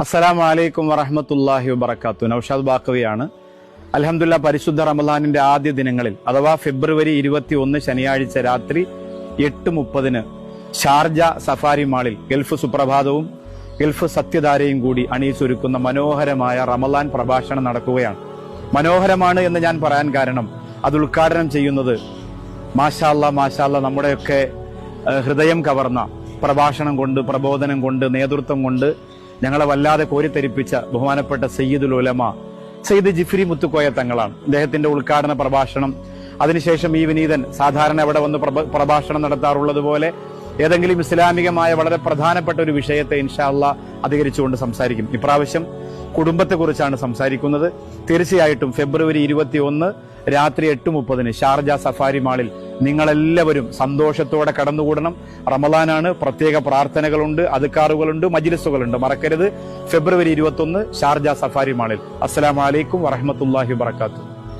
അസ്സലാമു അലൈക്കും വറഹ്മത്തുള്ളാഹി വബറകാതുഹു. നൗഷാദ് ബാഖവിയാണ്. അൽഹംദുലില്ലാഹ്, പരിശുദ്ധ റമളാനിന്റെ ആദ്യ ദിനങ്ങളിൽ അഥവാ ഫെബ്രുവരി 21 ശനിയാഴ്ച രാത്രി 8:30 ഷാർജ സഫാരി മാളിൽ ഗൾഫ് സുപ്രഭാതവും ഗൾഫ് സത്യധാരയും കൂടി അണിയിച്ചൊരുക്കുന്ന മനോഹരമായ റമളാൻ പ്രഭാഷണം നടക്കുകയാണ്. മനോഹരമാണ് എന്ന് ഞാൻ പറയാൻ കാരണം അത് ഉദ്ഘാടനം ചെയ്യുന്നത് മാഷാ അല്ലാഹ് നമ്മുടെയൊക്കെ ഹൃദയം കവർന്ന പ്രഭാഷണം കൊണ്ട്, പ്രബോധനം കൊണ്ട്, നേതൃത്വം കൊണ്ട് ഞങ്ങളെ വല്ലാതെ കോരിത്തരിപ്പിച്ച ബഹുമാനപ്പെട്ട സയ്യിദുൽ ഉലമ സയ്യിദ് ജിഫ്രി മുത്തുക്കോയ തങ്ങളാണ്. അദ്ദേഹത്തിന്റെ ഉദ്ഘാടന പ്രഭാഷണം, അതിനുശേഷം ഈ വിനീതൻ സാധാരണ അവിടെ വന്ന് പ്രഭാഷണം നടത്താറുള്ളത് പോലെ ഏതെങ്കിലും ഇസ്ലാമികമായ വളരെ പ്രധാനപ്പെട്ട ഒരു വിഷയത്തെ ഇൻഷാ അല്ലാഹ് അധികരിച്ചുകൊണ്ട് സംസാരിക്കും. ഇപ്രാവശ്യം കുടുംബത്തെക്കുറിച്ചാണ് സംസാരിക്കുന്നത്. തീർച്ചയായിട്ടും ഫെബ്രുവരി 21 രാത്രി 8:30 ഷാർജ സഫാരി മാളിൽ നിങ്ങളെല്ലാവരും സന്തോഷത്തോടെ കടന്നുകൂടണം. റമളാനാണ്, പ്രത്യേക പ്രാർത്ഥനകളുണ്ട്, അദ്കാറുകളുണ്ട്, മജ്ലിസുകളുണ്ട്. മറക്കരുത്. ഫെബ്രുവരി 21 ഷാർജ സഫാരി മാളിൽ. അസ്സലാമു അലൈക്കും വറഹ്മത്തുള്ളാഹി വബറകാതുഹു.